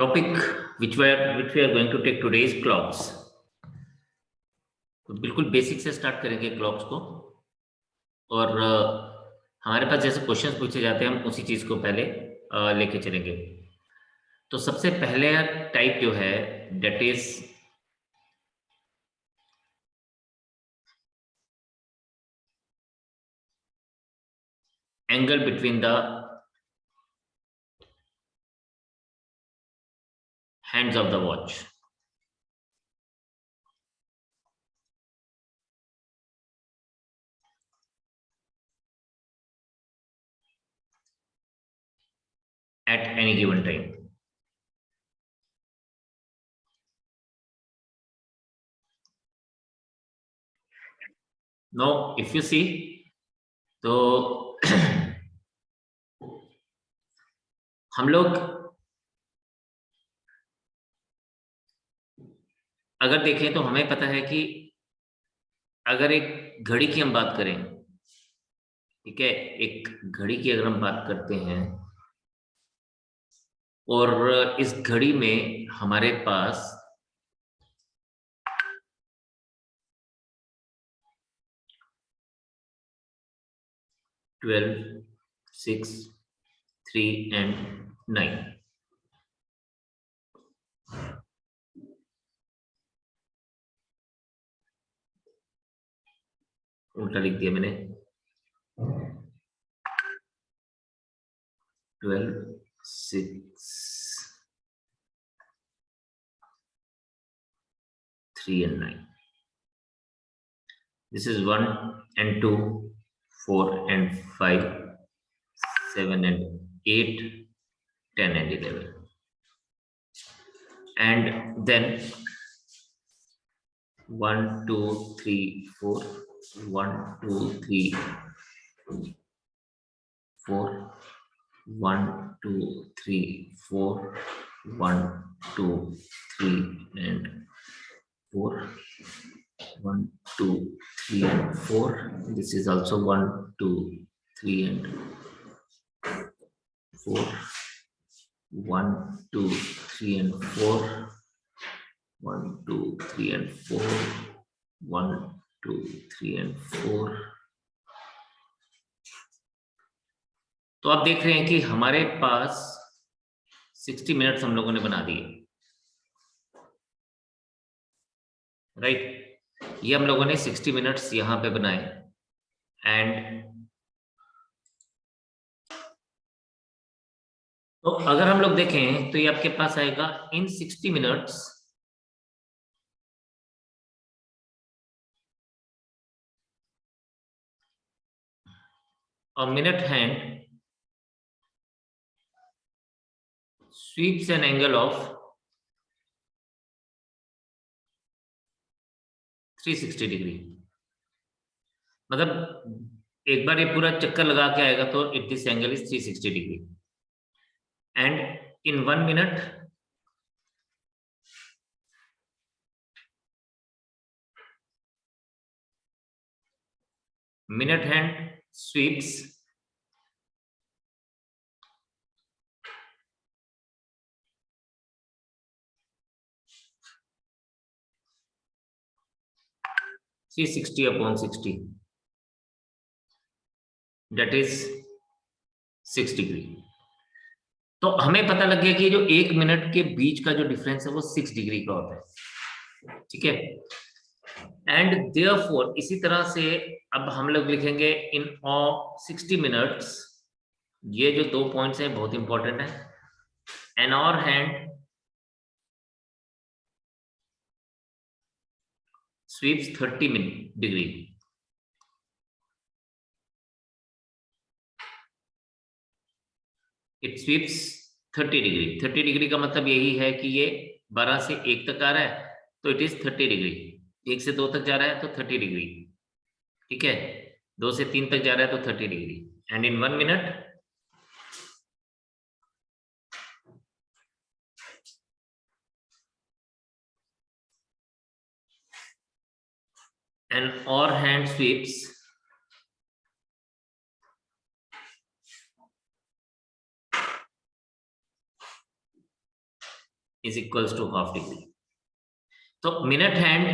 topic which we are going to take today's clocks. तो बिल्कुल basic से start करेंगे क्लॉक्स को और हमारे पास जैसे क्वेश्चंस पूछे जाते हैं हम उसी चीज को पहले लेके चलेंगे। तो सबसे पहले टाइप जो है that is angle between the hands of the watch. At any given time. Now, if you see, तो हम लोग अगर देखें तो हमें पता है कि अगर एक घड़ी की हम बात करें, ठीक है, एक घड़ी की अगर हम बात करते हैं और इस घड़ी में हमारे पास 12, 6, 3 and 9 उल्टा लिख दिया मैंने। 12, 6, 3 and 9. This is 1 and 2, 4 and 5, 7 and 8, 10 and 11. And then 1, 2, 3, 4, 1, 2, 3, 4, 1, 2, 3, 4, 1, 2, 3 and 4, 1, 2, 3 and 4. This is also 1, 2, 3 and 4, 1, 2, 3 and 4, 1, 2, 3 and 4, 1, 2, 3 and 4. तो आप देख रहे हैं कि हमारे पास 60 मिनट्स हम लोगों ने बना दिए, राइट। ये हम लोगों ने 60 मिनट्स यहां पे बनाए एंड तो अगर हम लोग देखें तो ये आपके पास आएगा इन 60 minutes a minute hand sweeps an angle of 360 degree. मतलब एक बार ये पूरा चक्कर लगा के आएगा तो it this angle is 360 degree and in 1 minute minute hand sweeps (360/60) that is 6 degree. तो हमें पता लग गया कि जो 1 मिनट के बीच का जो डिफरेंस है वो 6 डिग्री का होता है, ठीक है। एंड देयरफॉर इसी तरह से अब हम लोग लिखेंगे इन 60 मिनट्स, ये जो 2 पॉइंट्स हैं बहुत इंपॉर्टेंट है। An hour hand sweeps 30 degree. It sweeps 30 degree. 30 degree का मतलब यही है कि ये 12 से 1 तक आ रहा है तो इट इज 30 डिग्री। 1 से 2 तक जा रहा है तो 30 डिग्री, ठीक है। 2 से 3 तक जा रहा है तो 30 degree and in 1 minute an hour hand sweeps is equals to half degree. तो मिनट हैंड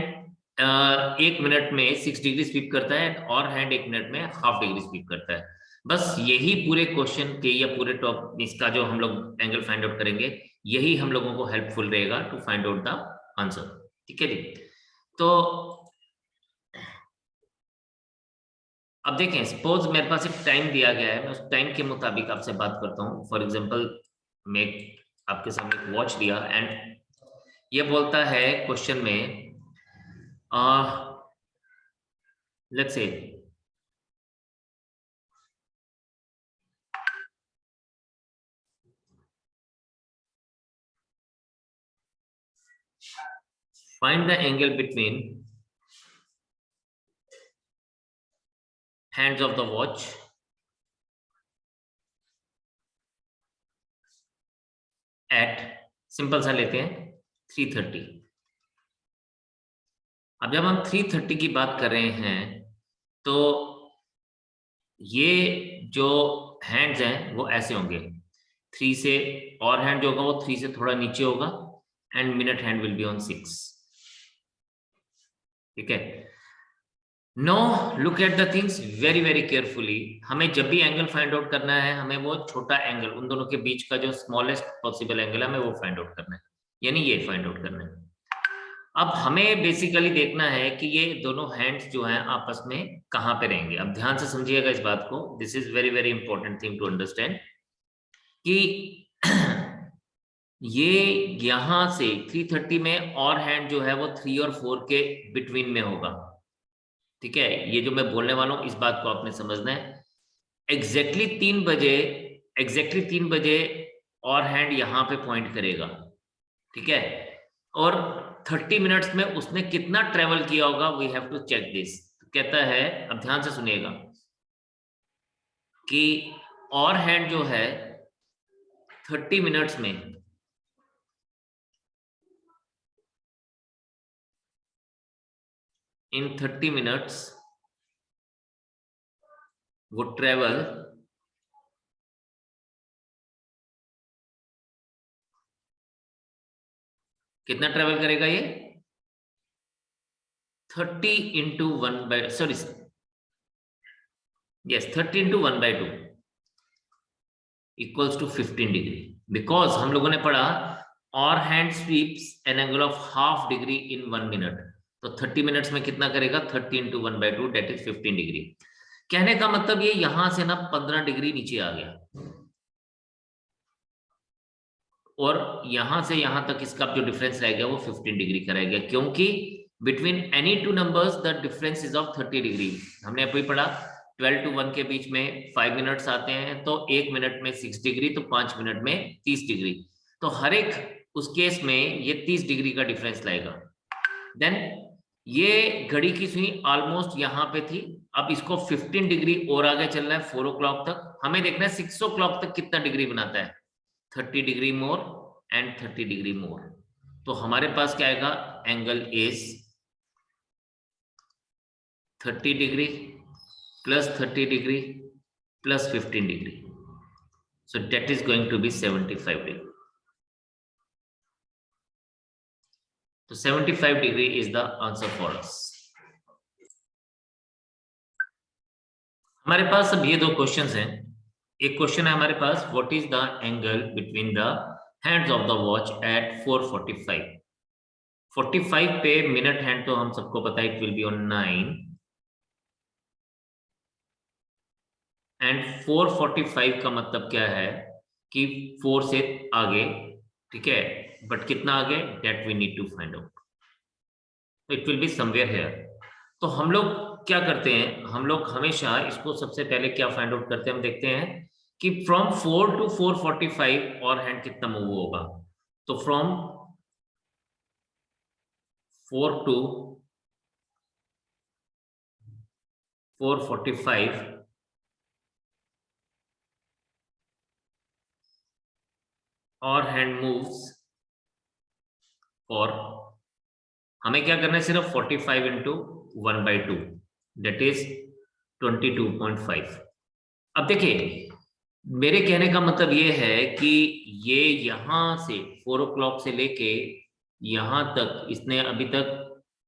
1 मिनट में 6 डिग्री स्वीप करता है और हैंड 1 मिनट में हाफ डिग्री स्वीप करता है। बस यही पूरे क्वेश्चन के या पूरे टॉप इसका जो हम लोग एंगल फाइंड आउट करेंगे, यही हम लोगों को हेल्पफुल रहेगा to find out the answer. ठीक है जी। तो अब देखें, सपोज मेरे पास एक टाइम दिया गया है, मैं उस टाइम के मुताबिक आपसे बात करता हूँ। फॉर एग्जांपल मैं आपके सामने एक वॉच दिया एंड ये बोलता है क्वेश्चन में let's say find the angle between hands of the watch at, simple सा लेते हैं 3:30। अब जब हम 3:30 की बात कर रहे हैं तो ये जो हैंड्स हैं वो ऐसे होंगे, 3 से, और हैंड जो होगा वो 3 से थोड़ा नीचे होगा and minute hand will be on 6। ठीक है। No, look at the things very very carefully. हमें जब भी एंगल फाइंड आउट करना है, हमें वो छोटा एंगल, उन दोनों के बीच का जो स्मॉलेस्ट पॉसिबल एंगल है, हमें वो फाइंड आउट करना है, यानी ये फाइंड आउट करना है। अब हमें बेसिकली देखना है कि ये दोनों हैंड्स जो हैं आपस में कहां पे रहेंगे। अब ध्यान से समझिएगा इस बात को, this is very very important thing to understand कि ये यहां से 3:30 में और हैंड जो है वो 3 और 4 के बिटवीन में होगा। ठीक है, ये जो मैं बोलने वाला हूं इस बात को आपने समझना है। एग्जैक्टली 3 बजे और हैंड यहां पे पॉइंट करेगा। ठीक है, और 30 मिनट्स में उसने कितना ट्रेवल किया होगा, we have to check this. कहता है, अब ध्यान से सुनिएगा कि और हैंड जो है 30 मिनट्स में इन 30 मिनट्स वो ट्रेवल कितना ट्रेवल करेगा, ये 30 into 1/, sorry yes 30 into 1/2 equals to 15 degree. Because हम लोगों ने पढ़ा और hand sweeps an angle of half degree in 1 minute. तो 30 मिनट्स में कितना करेगा, 30 इंटू 1/2 डेट इज 15 डिग्री। कहने का मतलब ये यहां से ना 15 डिग्री नीचे आ गया और यहां से यहां तक इसका जो डिफरेंस रह गया वो 15 डिग्री का रह गया, क्योंकि between any two numbers the difference is of 30 degree. हमने अभी पढ़ा 12 to 1 के बीच में 5 मिनट्स आते हैं, तो 1 मिनट में 6 डिग्री, तो 5 मिनट में 30 डिग्री। तो हर एक उस केस में ये 30 डिग्री का डिफरेंस लाएगा। देन ये घड़ी की सुई ऑलमोस्ट यहाँ पे थी, अब इसको 15 डिग्री और आगे चलना है 4 o'clock तक। हमें देखना है 6 o'clock तक कितना डिग्री बनाता है, 30 डिग्री मोर एंड 30 डिग्री मोर। तो हमारे पास क्या आएगा, angle is 30 degree plus 30 degree plus 15 degree. So that is going to be 75 degree. So 75 degree is the answer for us. हमारे पास अब ये दो क्वेश्चंस हैं। एक क्वेश्चन है हमारे पास, what is the angle between the hands of the watch at 4:45। 45 पे मिनट हैंड तो हम सबको पता है, it will be on 9 and 4:45 का मतलब क्या है कि 4 से आगे। ठीक है, बट कितना आगे, that we need to find out. It will be somewhere here. तो हम लोग क्या करते हैं, हम लोग हमेशा इसको सबसे पहले क्या फाइंड आउट करते हैं, हम देखते हैं कि फ्रॉम 4 to 4:45 और हैंड कितना मूव होगा। तो फ्रॉम 4 to 4:45 और हैंड मूव्स और हमें क्या करना है, सिर्फ 45 इंटू 1/2 दैट इज 22.5। अब देखिए मेरे कहने का मतलब ये है कि ये यहां से 4 o'clock से लेके यहां तक इसने अभी तक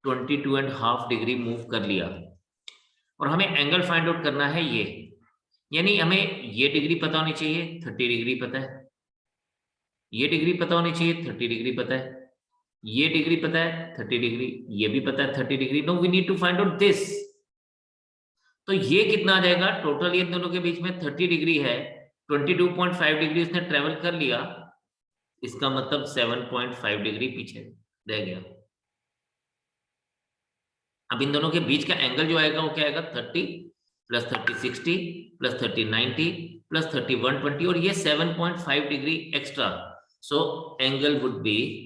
22.5 डिग्री मूव कर लिया, और हमें एंगल फाइंड आउट करना है ये, यानी हमें ये डिग्री पता होनी चाहिए, 30 डिग्री पता है, ये डिग्री पता होनी चाहिए, 30 डिग्री पता है, ये डिग्री पता है 30 डिग्री, ये भी पता है 30 degree. No, we need to find out this. तो ये कितना आ जाएगा टोटल, ये दोनों के बीच में 30 डिग्री है, 22.5 डिग्री उसने ट्रेवल कर लिया, इसका मतलब 7.5 डिग्री पीछे रह गया। अब इन दोनों के बीच का एंगल जो आएगा वो क्या आएगा, 30 प्लस 30 60 प्लस 30 90 प्लस 30 120, और ये 7.5 degree extra, so angle would be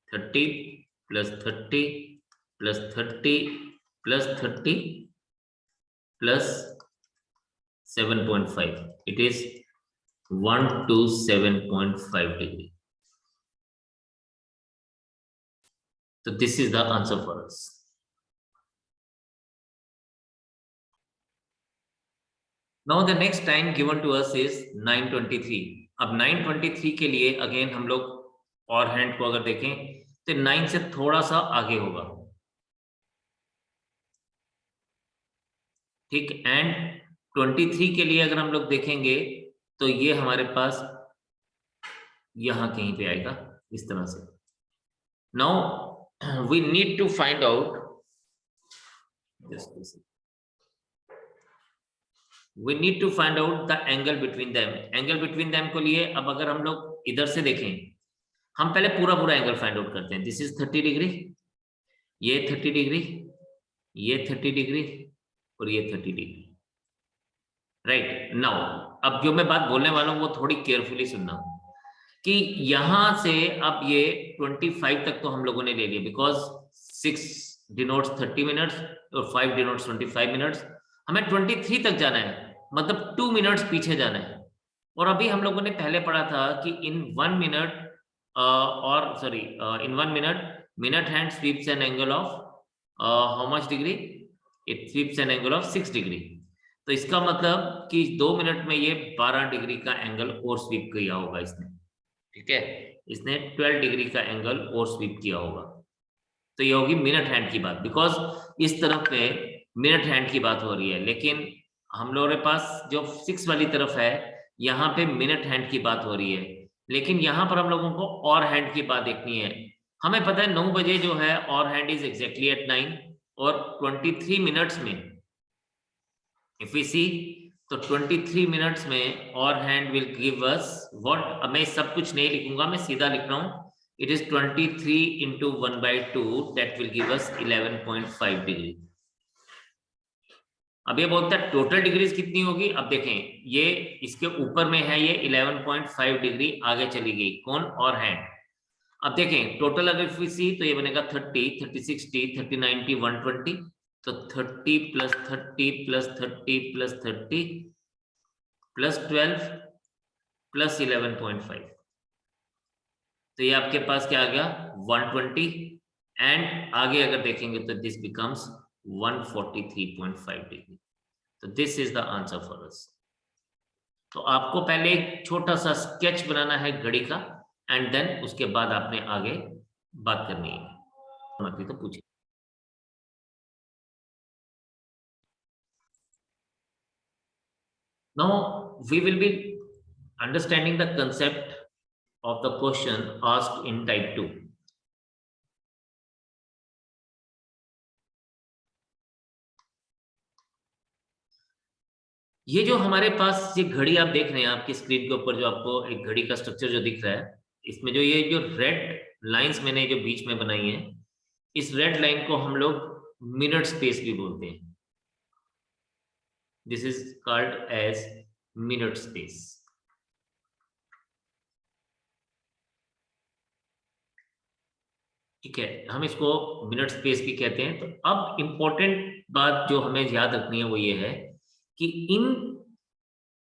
30 plus 30 plus 30 plus 30 plus 7.5, it is 127.5 degree. So this is the answer for us. Now the next time given to us is 9:23. अब 9:23 के लिए again हम लोग और hand को अगर देखें तो 9 से थोड़ा सा आगे होगा, ठीक। एंड 23 के लिए अगर हम लोग देखेंगे तो ये हमारे पास यहां कहीं पे आएगा इस तरह से। Now we need to find out, we need to find out the angle between them. Angle between them को लिए अब अगर हम लोग इधर से देखें, हम पहले पूरा पूरा एंगल फाइंड आउट करते हैं। दिस इज 30 डिग्री, ये 30 डिग्री, ये 30 डिग्री और ये 30 डिग्री, राइट। नाउ अब जो मैं बात बोलने वाला हूं वो थोड़ी केयरफुली सुनना, कि यहां से अब ये 25 तक तो हम लोगों ने ले लिया, बिकॉज 6 डिनोट्स 30 मिनट्स और 5 डिनोट्स 25 मिनट्स। हमें 23 तक जाना है, मतलब 2 मिनट्स पीछे जाना है। और अभी हम लोगों ने पहले पढ़ा था कि इन 1 मिनट और sorry in 1 minute minute hand sweeps an angle of how much degree, it sweeps an angle of 6 degree. तो इसका मतलब कि 2 मिनट में ये 12 डिग्री का एंगल और स्वीप किया होगा इसने, ठीक है। इसने 12 डिग्री का एंगल और स्वीप किया होगा। तो ये होगी मिनट हैंड की बात, बिकॉज इस तरफ पे मिनट हैंड की बात हो रही है, लेकिन हम लोगों के पास जो 6 वाली तरफ है यहाँ पे मिनट हैंड की बात हो रही है, लेकिन यहाँ पर हम लोगों को और हैंड की बात देखनी है। हमें पता है 9 बजे जो है और हैंड इज एग्जैक्टली एट 9, और 23 मिनट्स में इफ वी सी तो 23 मिनट्स में और hand will give us what. अब मैं सब कुछ नहीं लिखूंगा, मैं सीधा लिख रहा हूं, it is 23 into 1/2 that will give us 11.5 degree. अब ये बोलता है टोटल डिग्रीज कितनी होगी। अब देखें ये इसके ऊपर में है, ये 11.5 डिग्री आगे चली गई, कौन, और हैंड। अब देखें टोटल अगर वी सी तो ये बनेगा 30 30 60 30 90 120, तो 30 plus 30 plus 30 plus 30 plus 12 plus 11.5, तो ये आपके पास क्या आ गया 120। एंड आगे अगर देखेंगे तो दिस बिकम्स 143.5 डिग्री। तो this is the answer for us. तो आपको पहले एक छोटा सा स्केच बनाना है घड़ी का, एंड देन उसके बाद आपने आगे बात करनी है, तो पूछिए। Now we will be understanding the concept of the question asked in type 2. ये जो हमारे पास ये घड़ी आप देख रहे हैं आपकी स्क्रीन के ऊपर, जो आपको एक घड़ी का स्ट्रक्चर जो दिख रहा है, इसमें जो ये जो रेड लाइंस मैंने जो बीच में बनाई है, इस रेड लाइन को हम लोग मिनट स्पेस भी बोलते हैं। This is called as minute space. ठीक है, हम इसको मिनट स्पेस भी कहते हैं। तो अब इंपॉर्टेंट बात जो हमें याद रखनी है वो ये है कि इन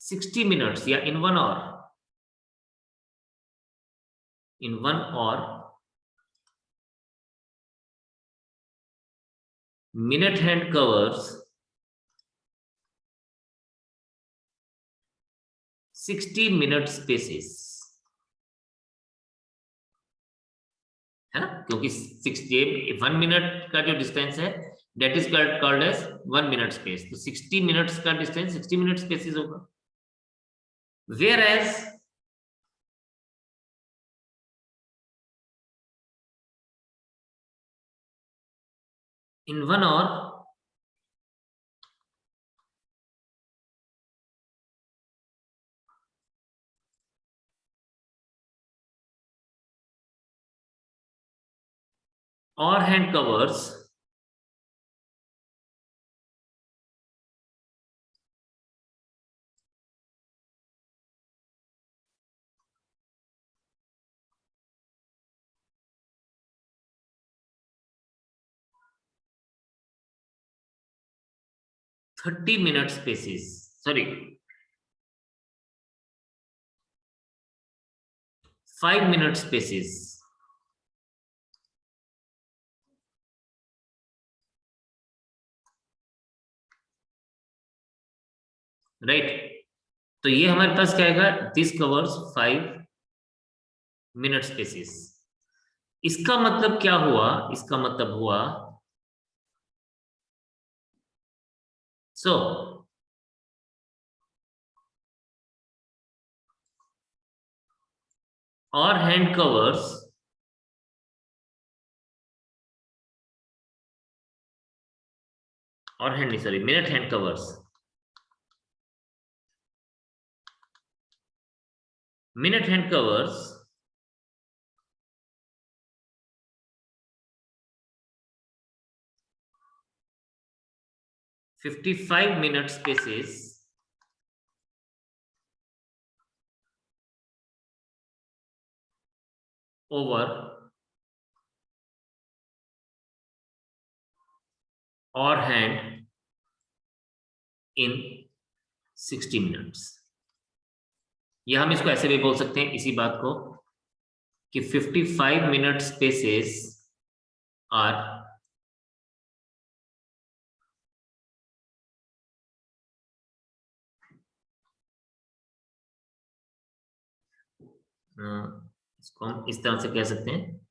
60 मिनट्स या in 1 hour, in 1 hour minute hand covers 60 minute spaces, है ना, क्योंकि 1 मिनट का जो डिस्टेंस है that is called as 1 minute space, तो 60 minutes का डिस्टेंस 60 minute spaces होगा. Whereas in 1 hour or hand covers 30 minute spaces, sorry, 5 minute spaces, right. तो ये हमारे पास क्या आएगा, दिस कवर्स 5 मिनट स्पेसिस. इसका मतलब क्या हुआ, इसका मतलब हुआ सो और हैंड कवर्स और hand sorry minute hand covers, minute hand covers 55 minute spaces over or hand in 60 minutes. या हम इसको ऐसे भी बोल सकते हैं इसी बात को कि 55 मिनट स्पेसेस आर इसको हम इस तरह से कह सकते हैं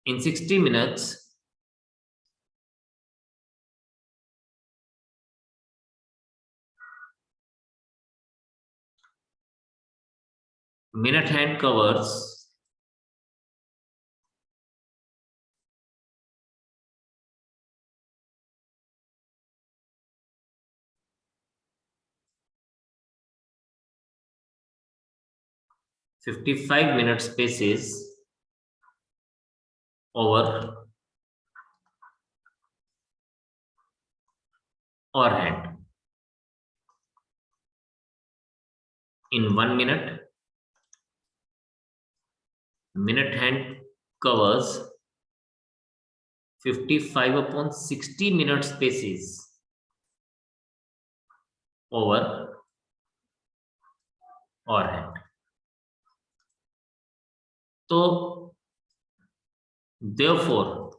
in 60 minutes minute hand covers 55 minute spaces over or hand in 1 minute. Minute hand covers 55 upon 60 minute spaces over or hand. तो therefore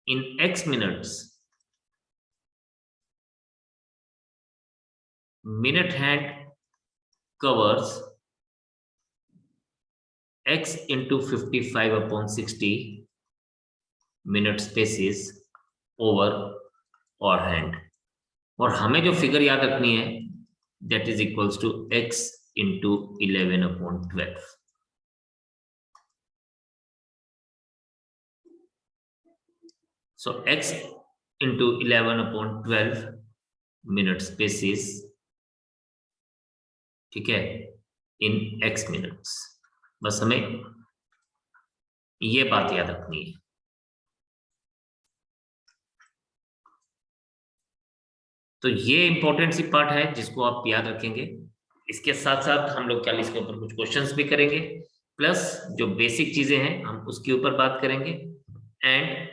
in x minutes minute hand covers x into 55 upon 60 minute spaces over or hand. और हमें जो figure याद रखनी है that is equals to x into 11 upon 12. So x into 11 upon 12 minute spaces, ठीक है, in x minutes. बस हमें ये बात याद रखनी है. तो ये इंपॉर्टेंट सी पार्ट है जिसको आप याद रखेंगे. इसके साथ साथ हम लोग क्या इसके ऊपर कुछ क्वेश्चंस भी करेंगे, प्लस जो बेसिक चीजें हैं हम उसके ऊपर बात करेंगे. And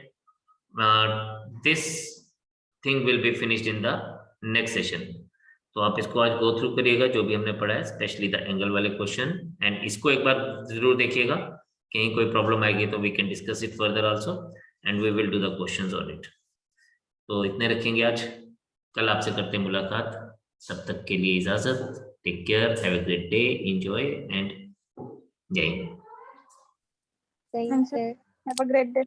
this thing will be finished in the next session. तो आप इसको आज गो थ्रू करिएगा जो भी हमने पढ़ा है, स्पेशली द एंगल वाले क्वेश्चन, एंड इसको एक बार जरूर देखिएगा, कहीं कोई प्रॉब्लम आएगी तो we can discuss it further also and we will do the questions on it. तो इतने रखेंगे आज, कल आपसे करते हैं मुलाकात, तब तक के लिए इजाजत, take care, have a great day, enjoy and जय हिंद। Thank you. Have a great day.